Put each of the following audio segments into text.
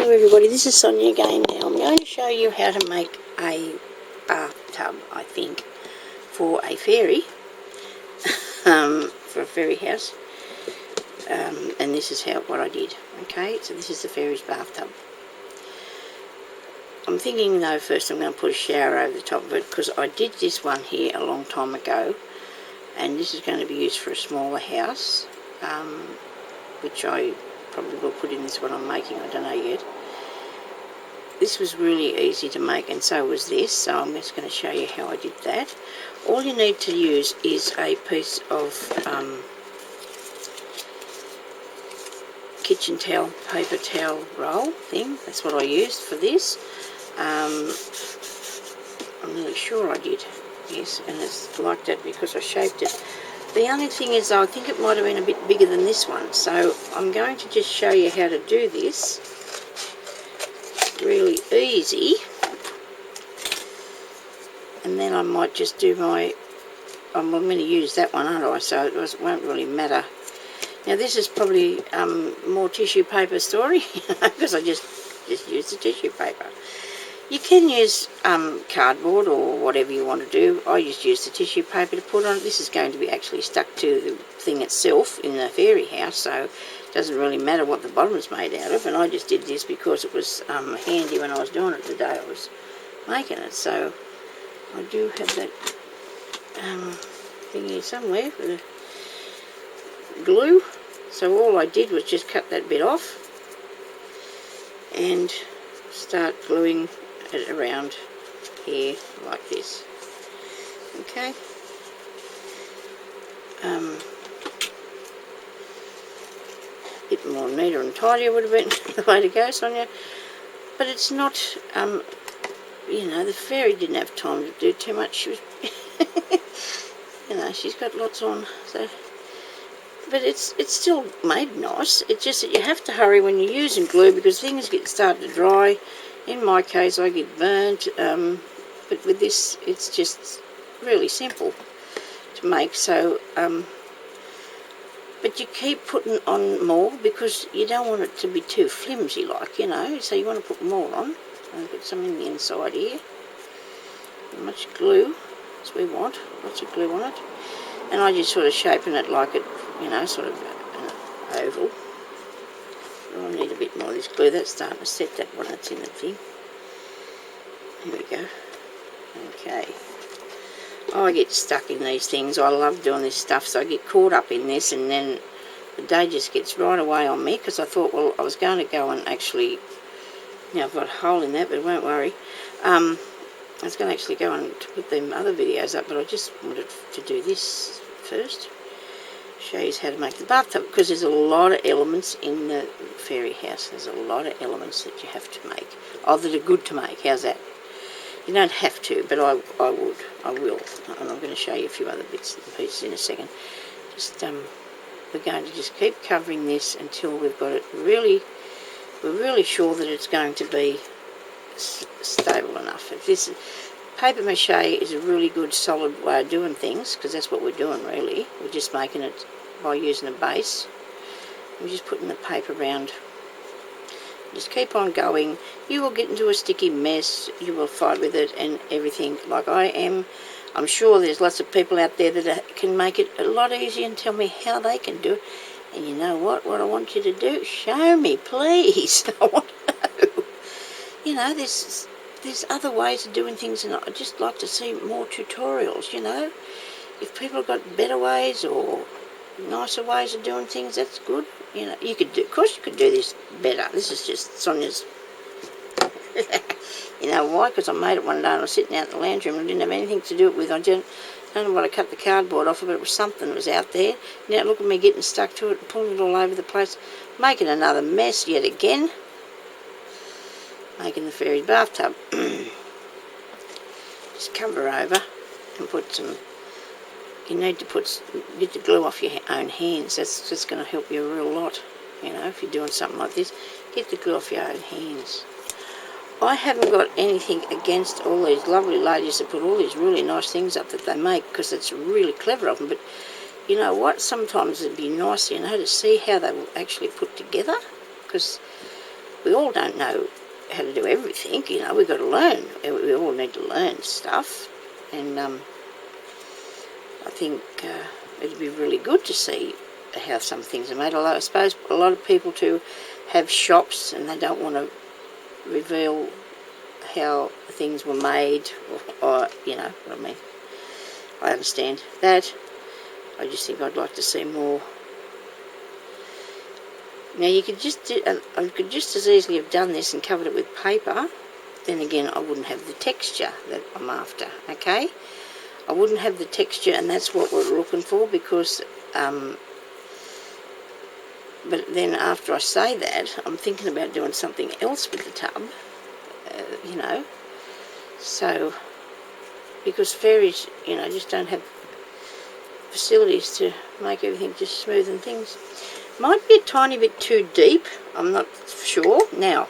Hello everybody, this is Sonya again. Now I'm going to show you how to make a bathtub, I think, for a fairy, for a fairy house, and this is what I did. Okay, so this is the fairy's bathtub. I'm thinking though first I'm going to put a shower over the top of it, because I did this one here a long time ago, and this is going to be used for a smaller house, which I probably will put in this one I'm making, I don't know yet. This was really easy to make, and so was this, so I'm just going to show you how I did that. All you need to use is a piece of kitchen towel, paper towel roll thing. That's what I used for this. I'm really sure I did, yes, and it's like that because I shaped it. The only thing is, I think it might have been a bit bigger than this one, so I'm going to just show you how to do this. Really easy, and then I might just do I'm going to use that one, aren't I? So it won't really matter. Now this is probably more tissue paper story because I just used the tissue paper. You can use cardboard or whatever you want to do. I just used the tissue paper to put on it. This is going to be actually stuck to the thing itself in the fairy house, so it doesn't really matter what the bottom is made out of. And I just did this because it was handy when I was doing it the day I was making it. So I do have that thing here somewhere for the glue. So all I did was just cut that bit off and start gluing it around here like this. Okay. Bit more neater and tidier would have been the way to go, Sonya. But it's not, you know, the fairy didn't have time to do too much. She was, you know, she's got lots on, so. But it's still made nice. It's just that you have to hurry when you're using glue because things start to dry. In my case, I get burnt, but with this, it's just really simple to make. So, but you keep putting on more because you don't want it to be too flimsy, like, you know. So you want to put more on. I'll put some in the inside here. As much glue as we want. Lots of glue on it. And I just sort of shaping it like it, you know, sort of an oval. I need a bit more of this glue. That's starting to set that one that's in the thing. There we go. Okay. Oh, I get stuck in these things. I love doing this stuff, so I get caught up in this, and then the day just gets right away on me because I thought, well, I was going to go and actually, now I've got a hole in that, but won't worry. I was going to actually go and put them other videos up, but I just wanted to do this first. Show you how to make the bathtub, because there's a lot of elements in the fairy house. There's a lot of elements that you have to make, that are good to make. How's that? You don't have to, but I will, and I'm going to show you a few other bits and pieces in a second. Just we're going to just keep covering this until we've got it really, we're really sure that it's going to be stable enough. If this paper mache is a really good solid way of doing things, because that's what we're doing really. We're just making it by using a base. We're just putting the paper around. Just keep on going. You will get into a sticky mess. You will fight with it and everything like I am. I'm sure there's lots of people out there that can make it a lot easier and tell me how they can do it. And you know what I want you to do? Show me, please. I want to know. You know, there's other ways of doing things, and I'd just like to see more tutorials, you know. If people have got better ways or nicer ways of doing things, that's good. You know, you could do, of course you could do this better. This is just Sonia's. You know why? Because I made it one day and I was sitting out in the lounge room and I didn't have anything to do it with. I don't know what I cut the cardboard off of, but it was something that was out there. Now look at me getting stuck to it and pulling it all over the place, making another mess yet again. Making the fairy's bathtub. Just cover over and put some. You need to get the glue off your own hands. That's just going to help you a real lot. You know, if you're doing something like this, get the glue off your own hands. I haven't got anything against all these lovely ladies that put all these really nice things up that they make, because it's really clever of them. But you know what? Sometimes it'd be nice, you know, to see how they will actually put together, because we all don't know how to do everything, you know, we've got to learn. We all need to learn stuff. And I think it'd be really good to see how some things are made. Although I suppose a lot of people too have shops and they don't want to reveal how things were made, or you know what I mean. I understand that. I just think I'd like to see more. Now you could just I could just as easily have done this and covered it with paper. Then again, I wouldn't have the texture that I'm after. Okay, I wouldn't have the texture, and that's what we're looking for. Because, but then after I say that, I'm thinking about doing something else with the tub. You know, so because fairies, you know, just don't have facilities to make everything just smooth and things. Might be a tiny bit too deep, I'm not sure now,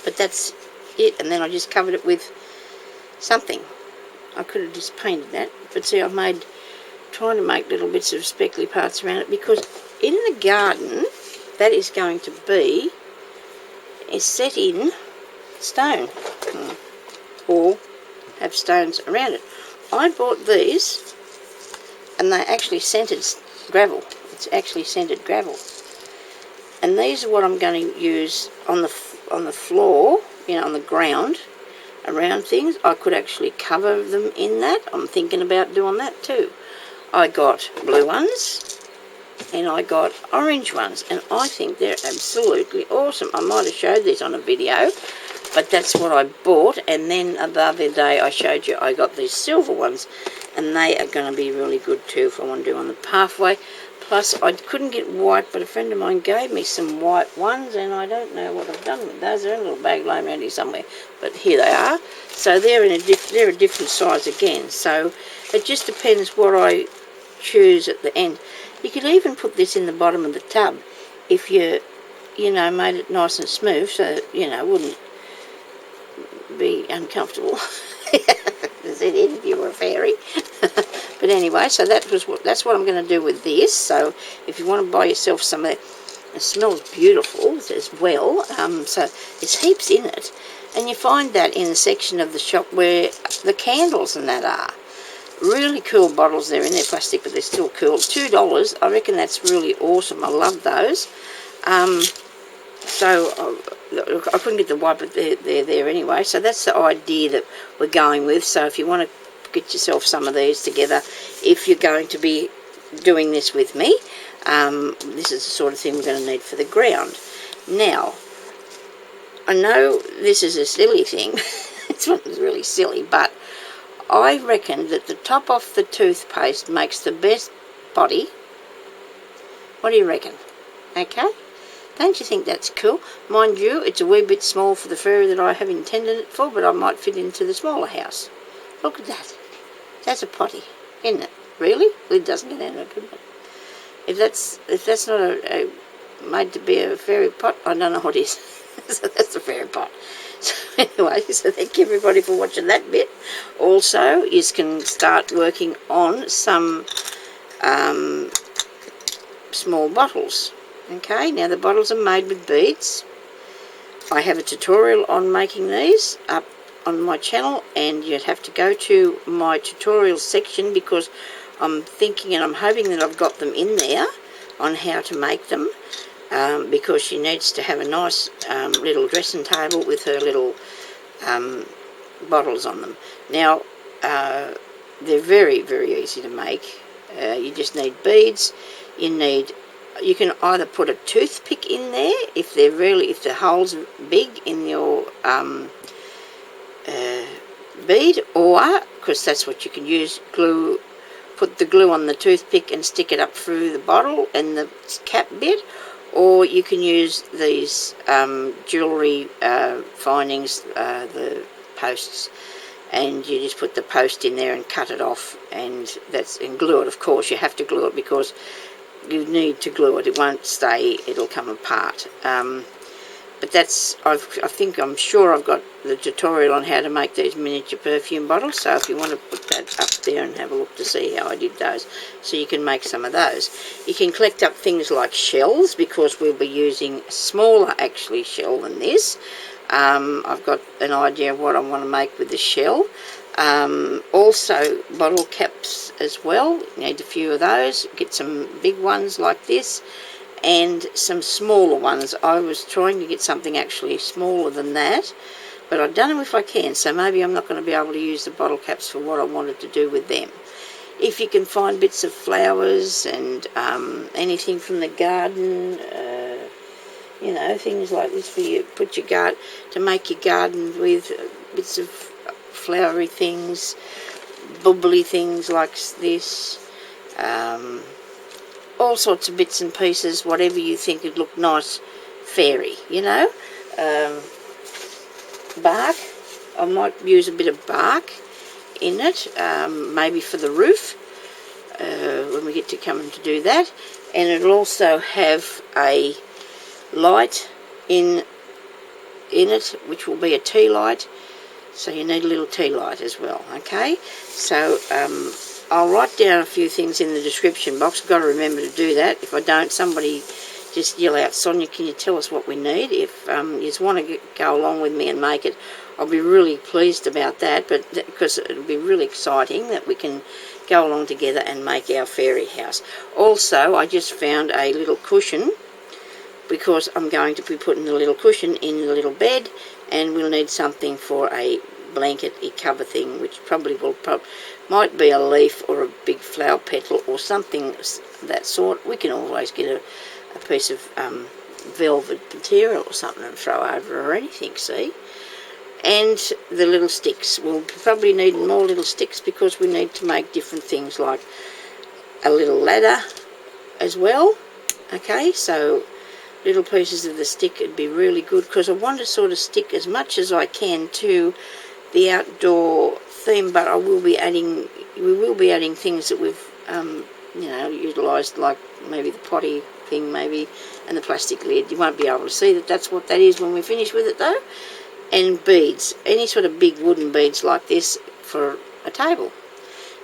but that's it. And then I just covered it with something. I could have just painted that, but see, I've trying to make little bits of speckly parts around it, because in the garden that is going to be set in stone, or have stones around it. I bought these and they actually scented gravel. It's actually scented gravel, and these are what I'm going to use on the floor, you know, on the ground around things. I could actually cover them in that. I'm thinking about doing that too. I got blue ones and I got orange ones, and I think they're absolutely awesome. I might have showed these on a video, but that's what I bought. And then the other day I showed you I got these silver ones, and they are going to be really good too if I want to do on the pathway. Plus, I couldn't get white, but a friend of mine gave me some white ones, and I don't know what I've done with those. They're in a little bag lying around here somewhere, but here they are. So they're they're a different size again. So it just depends what I choose at the end. You could even put this in the bottom of the tub if you know, made it nice and smooth, so you know, wouldn't be uncomfortable. If you were a fairy. But anyway, so that's what I'm going to do with this. So if you want to buy yourself some of that, it smells beautiful as well. So there's heaps in it, and you find that in the section of the shop where the candles and that are. Really cool bottles. They're in their plastic, but they're still cool. $2. I reckon that's really awesome. I love those. So I couldn't get the white, but they're there anyway. So that's the idea that we're going with. So if you want to get yourself some of these together, if you're going to be doing this with me, this is the sort of thing we're going to need for the ground. Now, I know this is a silly thing. It's not really silly, but I reckon that the top off the toothpaste makes the best body. What do you reckon? Okay? Don't you think that's cool? Mind you, it's a wee bit small for the fairy that I have intended it for, but I might fit into the smaller house. Look at that. That's a potty, isn't it? Really? It doesn't get in it, could it? If that's not a made to be a fairy pot, I don't know what is. So that's a fairy pot. So anyway, so thank you everybody for watching that bit. Also, you can start working on some small bottles. Okay, now the bottles are made with beads. I have a tutorial on making these up on my channel, and you'd have to go to my tutorial section, because I'm thinking and I'm hoping that I've got them in there on how to make them, because she needs to have a nice little dressing table with her little bottles on them. Now, they're very, very easy to make. You just need beads. You can either put a toothpick in there if the hole's big in your bead, or, because that's what you can use, glue. Put the glue on the toothpick and stick it up through the bottle and the cap bit, or you can use these jewellery findings, the posts, and you just put the post in there and cut it off, and glue it. Of course, you have to glue it because you need to glue it. It won't stay. It'll come apart. But that's, I'm sure I've got the tutorial on how to make these miniature perfume bottles, so if you want to put that up there and have a look to see how I did those, so you can make some of those. You can collect up things like shells, because we'll be using a smaller actually shell than this. I've got an idea of what I want to make with the shell. Also bottle caps as well, you need a few of those. Get some big ones like this and some smaller ones. I was trying to get something actually smaller than that, but I don't know if I can, so maybe I'm not going to be able to use the bottle caps for what I wanted to do with them. If you can find bits of flowers and anything from the garden, you know, things like this for you, put your garden, to make your garden with bits of flowery things, bubbly things like this, all sorts of bits and pieces, whatever you think would look nice, fairy, you know. Bark, I might use a bit of bark in it, maybe for the roof, when we get to coming to do that. And it'll also have a light in it, which will be a tea light, so you need a little tea light as well. Okay, so I'll write down a few things in the description box. I've got to remember to do that. If I don't, somebody just yell out, Sonia, can you tell us what we need? If you just want to go along with me and make it, I'll be really pleased about that, but because it'll be really exciting that we can go along together and make our fairy house. Also, I just found a little cushion, because I'm going to be putting the little cushion in the little bed, and we'll need something for a blanket-y cover thing, which probably might be a leaf or a big flower petal or something that sort. We can always get a piece of velvet material or something and throw over or anything, see? And the little sticks. We'll probably need more little sticks, because we need to make different things, like a little ladder as well. Okay, so little pieces of the stick would be really good, because I want to sort of stick as much as I can to the outdoor theme, but we will be adding things that we've you know, utilised, like maybe the potty thing, maybe, and the plastic lid. You won't be able to see that that's what that is when we finish with it though. And beads, any sort of big wooden beads like this for a table.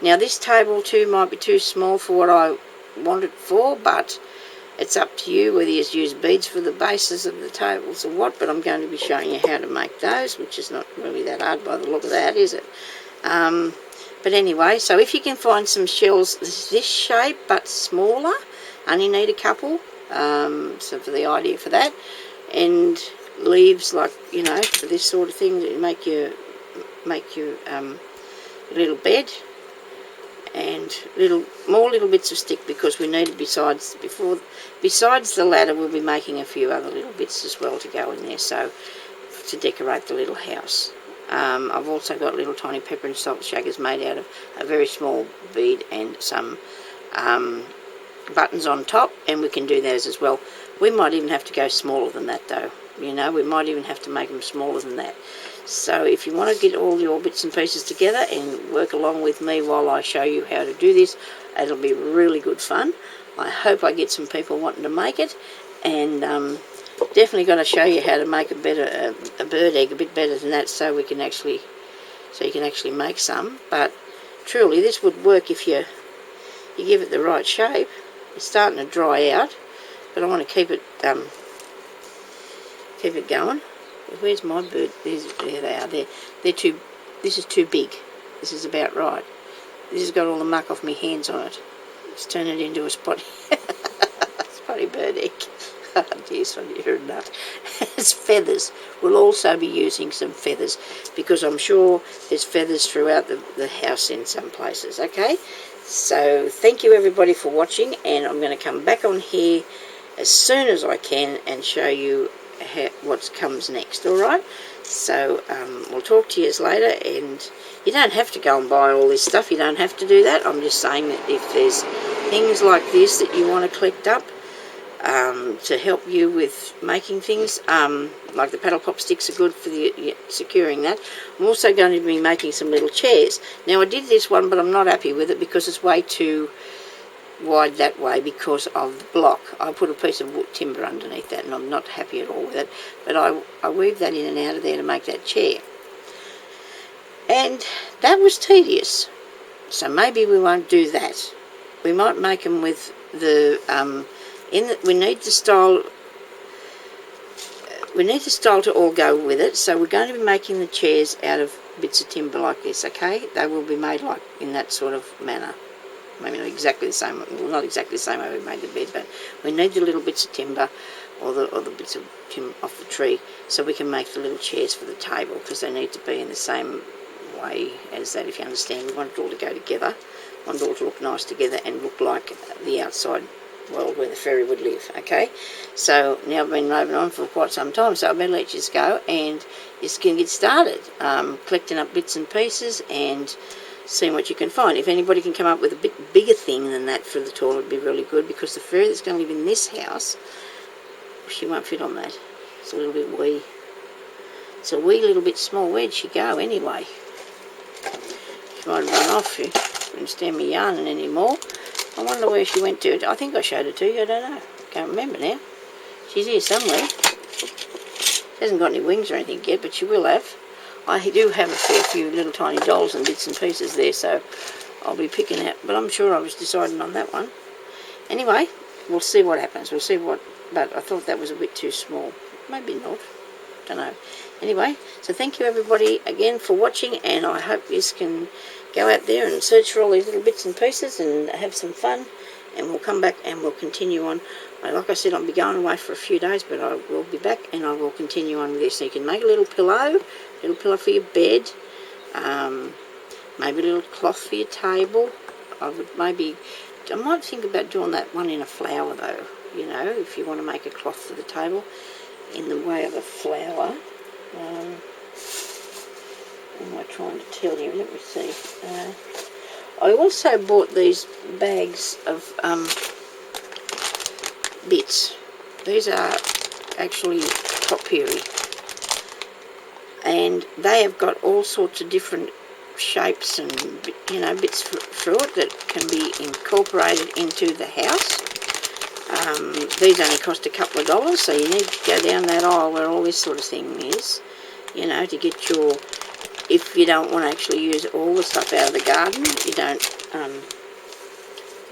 Now this table too might be too small for what I want it for, but it's up to you whether you use beads for the bases of the tables or what, but I'm going to be showing you how to make those, which is not really that hard by the look of that, is it? But anyway, so if you can find some shells this shape but smaller, only need a couple, so for the idea for that, and leaves, like, you know, for this sort of thing, to make your little bed, and more little bits of stick, because we need, besides the ladder, we'll be making a few other little bits as well to go in there, so to decorate the little house. I've also got little tiny pepper and salt shakers made out of a very small bead and some buttons on top, and we can do those as well. We might even have to go smaller than that though, you know, we might even have to make them smaller than that. So if you want to get all your bits and pieces together and work along with me while I show you how to do this, it'll be really good fun. I hope I get some people wanting to make it, and definitely going to show you how to make a bird egg a bit better than that, so you can actually make some. But truly, this would work if you give it the right shape. It's starting to dry out, but I want to keep it going. Where's my bird? There they are. This is too big. This is about right. This has got all the muck off my hands on it. Let's turn it into a spotty bird egg. Oh dear, Sonia, you're a nut. It's feathers. We'll also be using some feathers, because I'm sure there's feathers throughout the house in some places. Okay, so thank you everybody for watching, and I'm going to come back on here as soon as I can and show you what comes next. Alright, so we'll talk to you later, and you don't have to go and buy all this stuff, you don't have to do that. I'm just saying that if there's things like this that you want to collect up to help you with making things, like the paddle pop sticks are good for securing that. I'm also going to be making some little chairs. Now I did this one, but I'm not happy with it because it's way too wide that way because of the block. I put a piece of wood timber underneath that, and I'm not happy at all with it, but I weaved that in and out of there to make that chair, and that was tedious. So maybe we won't do that. We might make them with the we need the style. We need the style to all go with it, so we're going to be making the chairs out of bits of timber like this, okay? They will be made like in that sort of manner. Maybe not exactly the same, well, not exactly the same way we made the bed, but we need the little bits of timber or the bits of timber off the tree so we can make the little chairs for the table, because they need to be in the same way as that, if you understand. We want it all to go together, we want it all to look nice together and look like the outside world where the fairy would live, okay? So now I've been moving on for quite some time, so I better let you go and you can get started collecting up bits and pieces and seeing what you can find. If anybody can come up with a bit bigger thing than that for the toilet, would be really good, because the fairy that's going to live in this house, she won't fit on that. It's a little bit wee. It's a wee little bit small. Where'd she go anyway? She might have run off. She couldn't stand me yarning anymore. I wonder where she went to. I think I showed her to you. I don't know. I can't remember now. She's here somewhere. She hasn't got any wings or anything yet, but she will have. I do have a fair few little tiny dolls and bits and pieces there, so I'll be picking out. But I'm sure I was deciding on that one. Anyway, we'll see what happens. We'll see what. But I thought that was a bit too small. Maybe not. Don't know. Anyway, so thank you everybody again for watching, and I hope you can go out there and search for all these little bits and pieces and have some fun, and we'll come back and we'll continue on. Like I said, I'll be going away for a few days, but I will be back and I will continue on with this. So you can make a little pillow for your bed, maybe a little cloth for your table. I might think about doing that one in a flower though, you know, if you want to make a cloth for the table in the way of a flower. What am I trying to tell you? Let me see. I also bought these bags of bits. These are actually topiary, and they have got all sorts of different shapes and, you know, bits through it that can be incorporated into the house. These only cost a couple of dollars, so you need to go down that aisle where all this sort of thing is, you know, to get your, if you don't want to actually use all the stuff out of the garden, you don't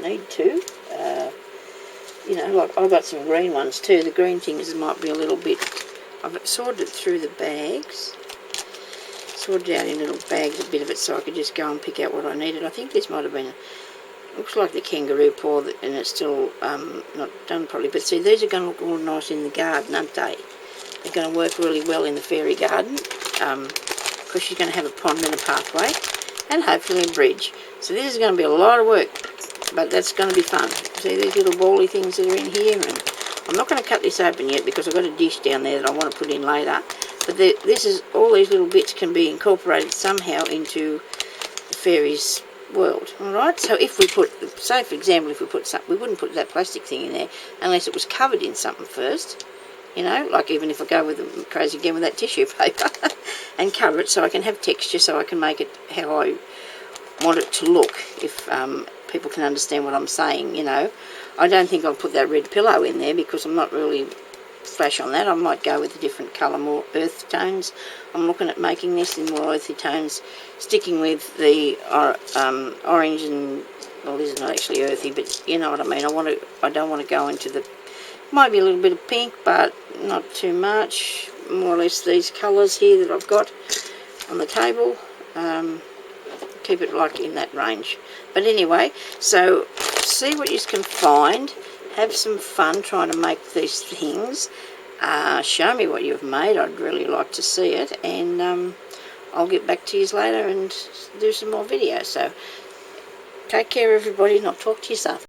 need to. You know, like I've got some green ones too. The green things might be a little bit, I've sorted through the bags, sorted out in little bags a bit of it so I could just go and pick out what I needed. I think this might have been, looks like the kangaroo paw, and it's still not done properly. But see, these are going to look all nice in the garden, aren't they? They're going to work really well in the fairy garden, because she's going to have a pond and a pathway, and hopefully a bridge. So this is going to be a lot of work, but that's going to be fun. See these little bally things that are in here, and I'm not going to cut this open yet because I've got a dish down there that I want to put in later. But this is, all these little bits can be incorporated somehow into the fairies' world. Alright, so if we put, say for example, if we put something, we wouldn't put that plastic thing in there unless it was covered in something first. You know, like even if I go with the crazy again with that tissue paper and cover it so I can have texture, so I can make it how I want it to look, if people can understand what I'm saying, you know. I don't think I'll put that red pillow in there because I'm not really flash on that. I might go with a different colour, more earth tones. I'm looking at making this in more earthy tones, sticking with the orange and, well, this is not actually earthy, but you know what I mean. I don't want to go into the, might be a little bit of pink, but not too much. More or less these colours here that I've got on the table. Keep it like in that range. But anyway, so see what you can find. Have some fun trying to make these things. Show me what you've made. I'd really like to see it. And I'll get back to you later and do some more videos. So take care everybody, and I'll talk to you soon.